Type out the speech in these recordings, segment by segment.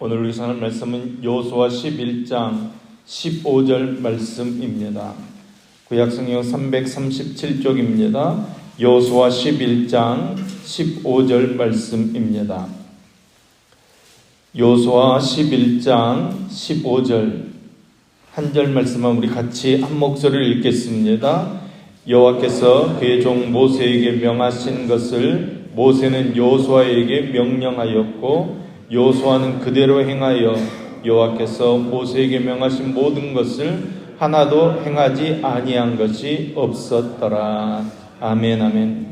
오늘 우리 사는 말씀은 여호수아 11장 15절 말씀입니다. 구약성경 337쪽입니다. 여호수아 11장 15절 말씀입니다. 여호수아 11장 15절 한 절 말씀만 우리 같이 한 목소리를 읽겠습니다. 여호와께서 그의 종 모세에게 명하신 것을 모세는 여호수아에게 명령하였고 여호수아는 그대로 행하여 여호와께서 모세에게 명하신 모든 것을 하나도 행하지 아니한 것이 없었더라. 아멘, 아멘.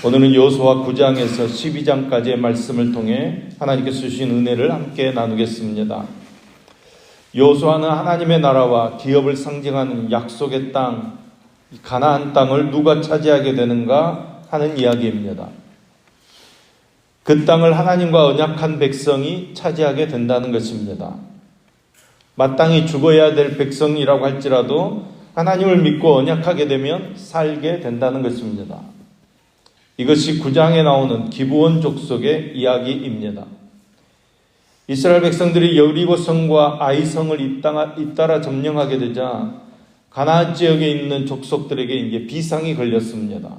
오늘은 여호수아 9장에서 12장까지의 말씀을 통해 하나님께서 주신 은혜를 함께 나누겠습니다. 여호수아는 하나님의 나라와 기업을 상징하는 약속의 땅, 가나안 땅을 누가 차지하게 되는가 하는 이야기입니다. 그 땅을 하나님과 언약한 백성이 차지하게 된다는 것입니다. 마땅히 죽어야 될 백성이라고 할지라도 하나님을 믿고 언약하게 되면 살게 된다는 것입니다. 이것이 9장에 나오는 기브온 족속의 이야기입니다. 이스라엘 백성들이 여리고성과 아이성을 잇따라 점령하게 되자 가나안 지역에 있는 족속들에게 이제 비상이 걸렸습니다.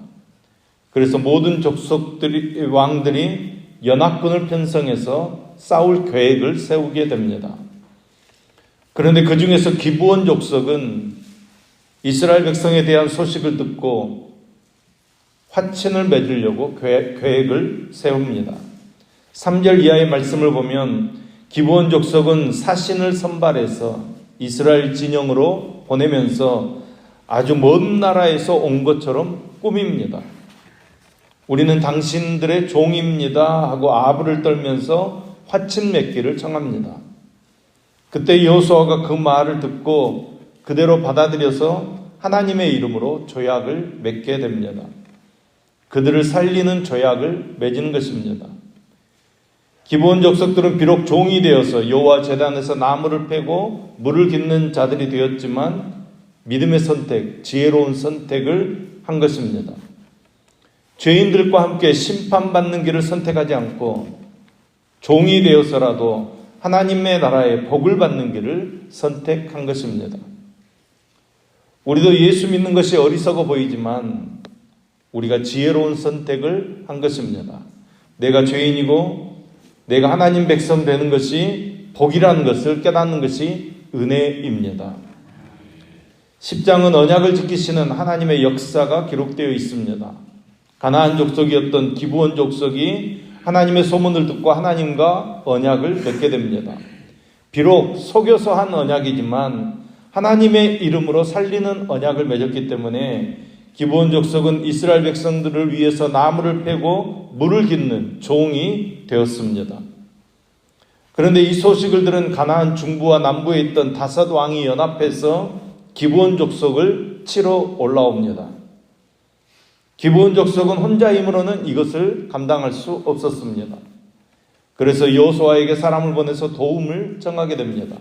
그래서 모든 족속들이 왕들이 연합군을 편성해서 싸울 계획을 세우게 됩니다. 그런데 그 중에서 기브온 족속은 이스라엘 백성에 대한 소식을 듣고 화친을 맺으려고 계획을 세웁니다. 3절 이하의 말씀을 보면 기브온 족속은 사신을 선발해서 이스라엘 진영으로 보내면서 아주 먼 나라에서 온 것처럼 꾸밉니다. 우리는 당신들의 종입니다 하고 아부를 떨면서 화친 맺기를 청합니다. 그때 여호수아가 그 말을 듣고 그대로 받아들여서 하나님의 이름으로 조약을 맺게 됩니다. 그들을 살리는 조약을 맺는 것입니다. 기브온 족속들은 비록 종이 되어서 여호와 제단에서 나무를 패고 물을 깃는 자들이 되었지만 믿음의 선택, 지혜로운 선택을 한 것입니다. 죄인들과 함께 심판받는 길을 선택하지 않고 종이 되어서라도 하나님의 나라의 복을 받는 길을 선택한 것입니다. 우리도 예수 믿는 것이 어리석어 보이지만 우리가 지혜로운 선택을 한 것입니다. 내가 죄인이고 내가 하나님 백성 되는 것이 복이라는 것을 깨닫는 것이 은혜입니다. 10장은 언약을 지키시는 하나님의 역사가 기록되어 있습니다. 가나안 족속이었던 기브온 족속이 하나님의 소문을 듣고 하나님과 언약을 맺게 됩니다. 비록 속여서 한 언약이지만 하나님의 이름으로 살리는 언약을 맺었기 때문에 기브온 족속은 이스라엘 백성들을 위해서 나무를 패고 물을 깃는 종이 되었습니다. 그런데 이 소식을 들은 가나안 중부와 남부에 있던 다섯 왕이 연합해서 기브온 족속을 치러 올라옵니다. 기브온 족속은 혼자 힘으로는 이것을 감당할 수 없었습니다. 그래서 여호수아에게 사람을 보내서 도움을 청하게 됩니다.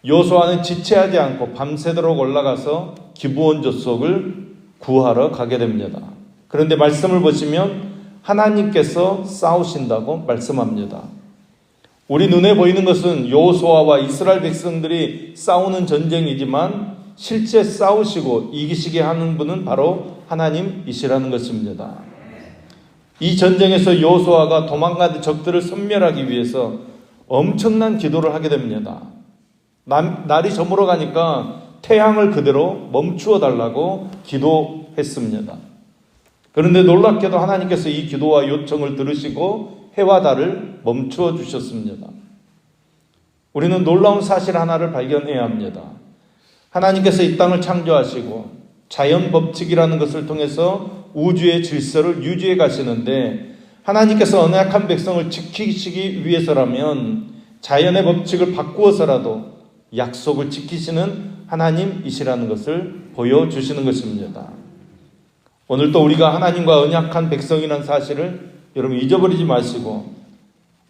여호수아는 지체하지 않고 밤새도록 올라가서 기브온 족속을 구하러 가게 됩니다. 그런데 말씀을 보시면 하나님께서 싸우신다고 말씀합니다. 우리 눈에 보이는 것은 여호수아와 이스라엘 백성들이 싸우는 전쟁이지만 실제 싸우시고 이기시게 하는 분은 바로 하나님이시라는 것입니다. 이 전쟁에서 여호수아가 도망가는 적들을 섬멸하기 위해서 엄청난 기도를 하게 됩니다. 날이 저물어 가니까 태양을 그대로 멈추어 달라고 기도했습니다. 그런데 놀랍게도 하나님께서 이 기도와 요청을 들으시고 해와 달을 멈추어 주셨습니다. 우리는 놀라운 사실 하나를 발견해야 합니다. 하나님께서 이 땅을 창조하시고 자연 법칙이라는 것을 통해서 우주의 질서를 유지해 가시는데 하나님께서 언약한 백성을 지키시기 위해서라면 자연의 법칙을 바꾸어서라도 약속을 지키시는 하나님이시라는 것을 보여주시는 것입니다. 오늘 또 우리가 하나님과 언약한 백성이라는 사실을 여러분 잊어버리지 마시고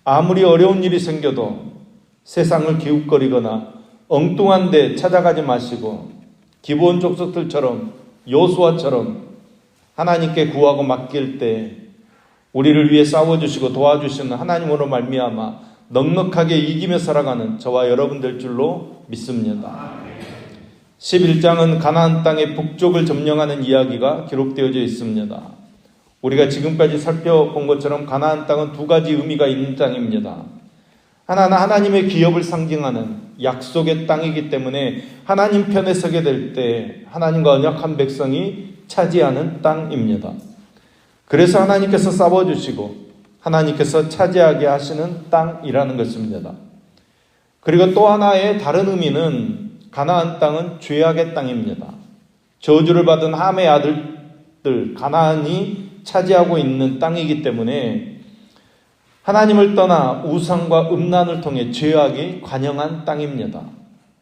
아무리 어려운 일이 생겨도 세상을 기웃거리거나 엉뚱한 데 찾아가지 마시고 기브온 족속들처럼 여호수아처럼 하나님께 구하고 맡길 때 우리를 위해 싸워주시고 도와주시는 하나님으로 말미암아 넉넉하게 이기며 살아가는 저와 여러분 될 줄로 믿습니다. 11장은 가나안 땅의 북쪽을 점령하는 이야기가 기록되어져 있습니다. 우리가 지금까지 살펴본 것처럼 가나안 땅은 두 가지 의미가 있는 땅입니다. 하나는 하나님의 기업을 상징하는 약속의 땅이기 때문에 하나님 편에 서게 될 때 하나님과 언약한 백성이 차지하는 땅입니다. 그래서 하나님께서 싸워주시고 하나님께서 차지하게 하시는 땅이라는 것입니다. 그리고 또 하나의 다른 의미는 가나안 땅은 죄악의 땅입니다. 저주를 받은 함의 아들들 가나안이 차지하고 있는 땅이기 때문에 하나님을 떠나 우상과 음란을 통해 죄악이 관영한 땅입니다.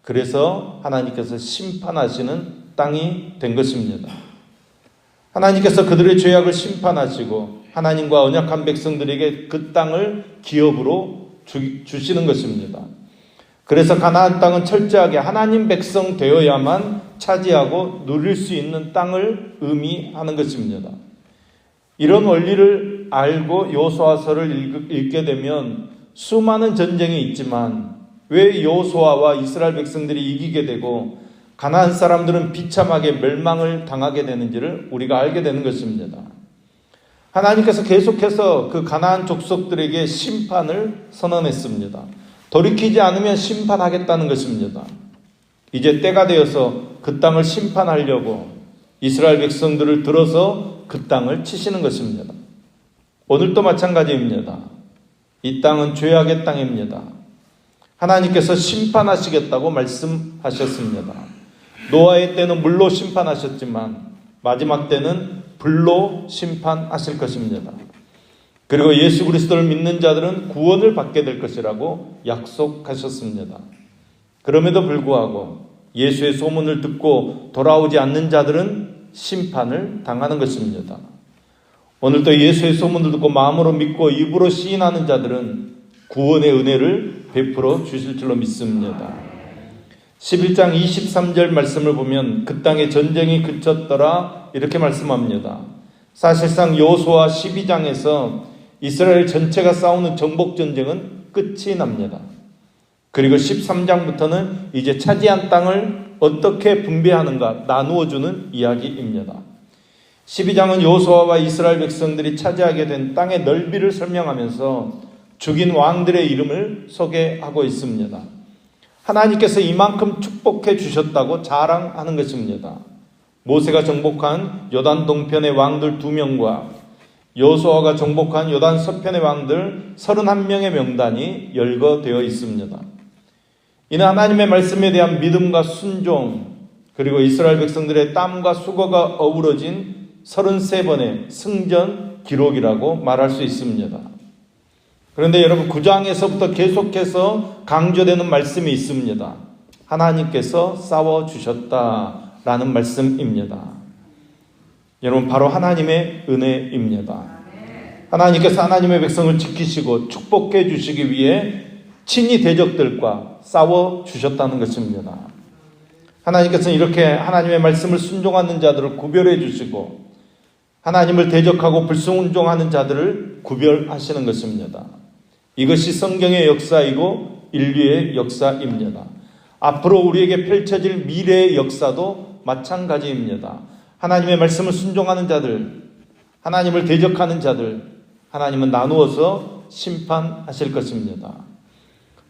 그래서 하나님께서 심판하시는 땅이 된 것입니다. 하나님께서 그들의 죄악을 심판하시고 하나님과 언약한 백성들에게 그 땅을 기업으로 주시는 것입니다. 그래서 가나안 땅은 철저하게 하나님 백성 되어야만 차지하고 누릴 수 있는 땅을 의미하는 것입니다. 이런 원리를 알고 여호수아서를 읽게 되면 수많은 전쟁이 있지만 왜 여호수아와 이스라엘 백성들이 이기게 되고 가나안 사람들은 비참하게 멸망을 당하게 되는지를 우리가 알게 되는 것입니다. 하나님께서 계속해서 그 가나안 족속들에게 심판을 선언했습니다. 돌이키지 않으면 심판하겠다는 것입니다. 이제 때가 되어서 그 땅을 심판하려고 이스라엘 백성들을 들어서 그 땅을 치시는 것입니다. 오늘도 마찬가지입니다. 이 땅은 죄악의 땅입니다. 하나님께서 심판하시겠다고 말씀하셨습니다. 노아의 때는 물로 심판하셨지만 마지막 때는 불로 심판하실 것입니다. 그리고 예수 그리스도를 믿는 자들은 구원을 받게 될 것이라고 약속하셨습니다. 그럼에도 불구하고 예수의 소문을 듣고 돌아오지 않는 자들은 심판을 당하는 것입니다. 오늘도 예수의 소문을 듣고 마음으로 믿고 입으로 시인하는 자들은 구원의 은혜를 베풀어 주실 줄로 믿습니다. 11장 23절 말씀을 보면 그 땅에 전쟁이 그쳤더라 이렇게 말씀합니다. 사실상 여호수아 12장에서 이스라엘 전체가 싸우는 정복전쟁은 끝이 납니다. 그리고 13장부터는 이제 차지한 땅을 어떻게 분배하는가 나누어주는 이야기입니다. 12장은 여호수아와 이스라엘 백성들이 차지하게 된 땅의 넓이를 설명하면서 죽인 왕들의 이름을 소개하고 있습니다. 하나님께서 이만큼 축복해 주셨다고 자랑하는 것입니다. 모세가 정복한 요단 동편의 왕들 2명과 여호수아가 정복한 요단 서편의 왕들 31명의 명단이 열거되어 있습니다. 이는 하나님의 말씀에 대한 믿음과 순종 그리고 이스라엘 백성들의 땀과 수고가 어우러진 33번의 승전 기록이라고 말할 수 있습니다. 그런데 여러분 9장에서부터 계속해서 강조되는 말씀이 있습니다. 하나님께서 싸워주셨다라는 말씀입니다. 여러분 바로 하나님의 은혜입니다. 하나님께서 하나님의 백성을 지키시고 축복해 주시기 위해 친히 대적들과 싸워주셨다는 것입니다. 하나님께서는 이렇게 하나님의 말씀을 순종하는 자들을 구별해 주시고 하나님을 대적하고 불순종하는 자들을 구별하시는 것입니다. 이것이 성경의 역사이고 인류의 역사입니다. 앞으로 우리에게 펼쳐질 미래의 역사도 마찬가지입니다. 하나님의 말씀을 순종하는 자들, 하나님을 대적하는 자들, 하나님은 나누어서 심판하실 것입니다.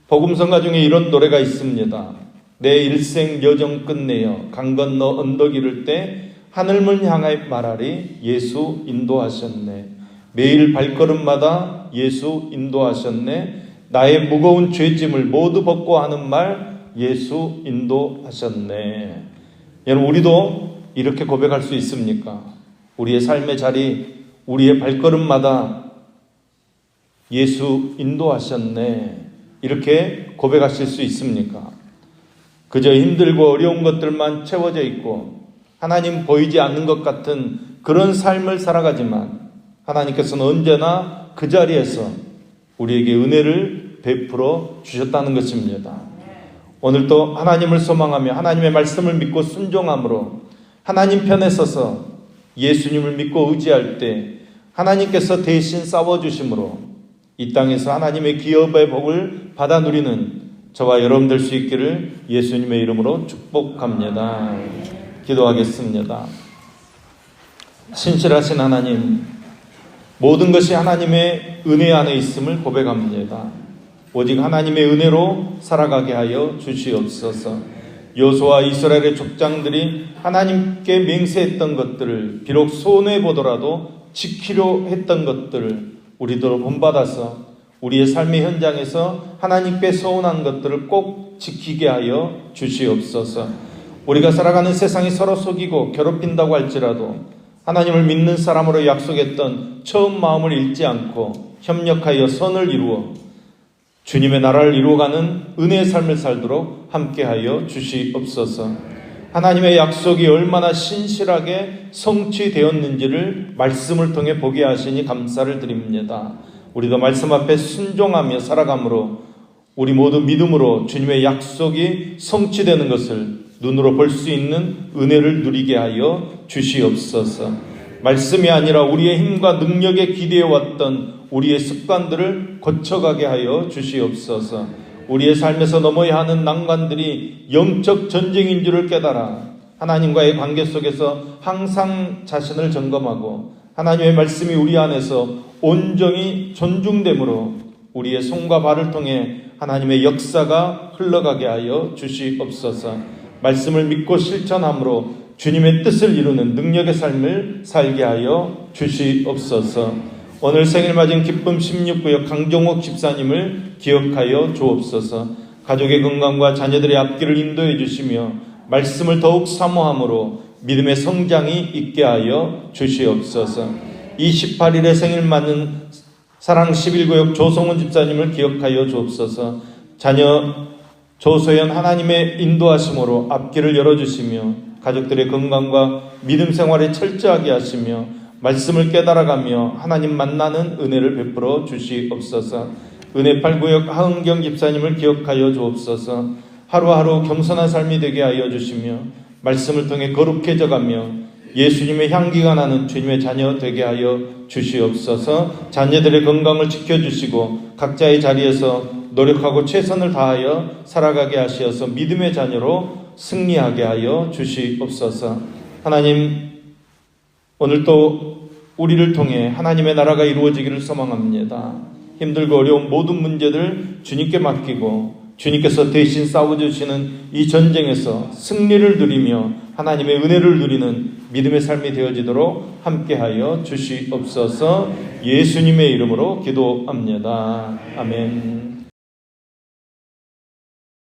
복음성가 중에 이런 노래가 있습니다. 내 일생 여정 끝내어 강 건너 언덕 이를 때 하늘문 향하여 말하리 예수 인도하셨네. 매일 발걸음마다 예수 인도하셨네. 나의 무거운 죄짐을 모두 벗고 하는 말 예수 인도하셨네. 여러분 우리도 이렇게 고백할 수 있습니까? 우리의 삶의 자리, 우리의 발걸음마다 예수 인도하셨네. 이렇게 고백하실 수 있습니까? 그저 힘들고 어려운 것들만 채워져 있고 하나님 보이지 않는 것 같은 그런 삶을 살아가지만 하나님께서는 언제나 그 자리에서 우리에게 은혜를 베풀어 주셨다는 것입니다. 오늘도 하나님을 소망하며 하나님의 말씀을 믿고 순종함으로 하나님 편에 서서 예수님을 믿고 의지할 때 하나님께서 대신 싸워주심으로 이 땅에서 하나님의 기업의 복을 받아 누리는 저와 여러분 될 수 있기를 예수님의 이름으로 축복합니다. 기도하겠습니다. 신실하신 하나님, 모든 것이 하나님의 은혜 안에 있음을 고백합니다. 오직 하나님의 은혜로 살아가게 하여 주시옵소서. 여호수아와 이스라엘의 족장들이 하나님께 맹세했던 것들을 비록 손해보더라도 지키려 했던 것들을 우리도 본받아서 우리의 삶의 현장에서 하나님께 서운한 것들을 꼭 지키게 하여 주시옵소서. 우리가 살아가는 세상이 서로 속이고 괴롭힌다고 할지라도 하나님을 믿는 사람으로 약속했던 처음 마음을 잃지 않고 협력하여 선을 이루어 주님의 나라를 이루어가는 은혜의 삶을 살도록 함께하여 주시옵소서. 하나님의 약속이 얼마나 신실하게 성취되었는지를 말씀을 통해 보게 하시니 감사를 드립니다. 우리도 말씀 앞에 순종하며 살아감으로 우리 모두 믿음으로 주님의 약속이 성취되는 것을 눈으로 볼 수 있는 은혜를 누리게 하여 주시옵소서. 말씀이 아니라 우리의 힘과 능력에 기대해왔던 우리의 습관들을 고쳐가게 하여 주시옵소서. 우리의 삶에서 넘어야 하는 난관들이 영적 전쟁인 줄을 깨달아 하나님과의 관계 속에서 항상 자신을 점검하고 하나님의 말씀이 우리 안에서 온전히 존중됨으로 우리의 손과 발을 통해 하나님의 역사가 흘러가게 하여 주시옵소서. 말씀을 믿고 실천함으로 주님의 뜻을 이루는 능력의 삶을 살게 하여 주시옵소서. 오늘 생일 맞은 기쁨 16구역 강종옥 집사님을 기억하여 주옵소서. 가족의 건강과 자녀들의 앞길을 인도해 주시며 말씀을 더욱 사모함으로 믿음의 성장이 있게 하여 주시옵소서. 28일에 생일 맞는 사랑 11구역 조성훈 집사님을 기억하여 주옵소서. 자녀 조소연 하나님의 인도하심으로 앞길을 열어주시며 가족들의 건강과 믿음 생활에 철저하게 하시며 말씀을 깨달아가며 하나님 만나는 은혜를 베풀어 주시옵소서. 은혜 8구역 하은경 집사님을 기억하여 주옵소서. 하루하루 겸손한 삶이 되게 하여 주시며 말씀을 통해 거룩해져가며 예수님의 향기가 나는 주님의 자녀 되게 하여 주시옵소서. 자녀들의 건강을 지켜주시고 각자의 자리에서 노력하고 최선을 다하여 살아가게 하시어서 믿음의 자녀로 승리하게 하여 주시옵소서. 하나님, 오늘도 우리를 통해 하나님의 나라가 이루어지기를 소망합니다. 힘들고 어려운 모든 문제들 주님께 맡기고 주님께서 대신 싸워주시는 이 전쟁에서 승리를 누리며 하나님의 은혜를 누리는 믿음의 삶이 되어지도록 함께하여 주시옵소서. 예수님의 이름으로 기도합니다. 아멘.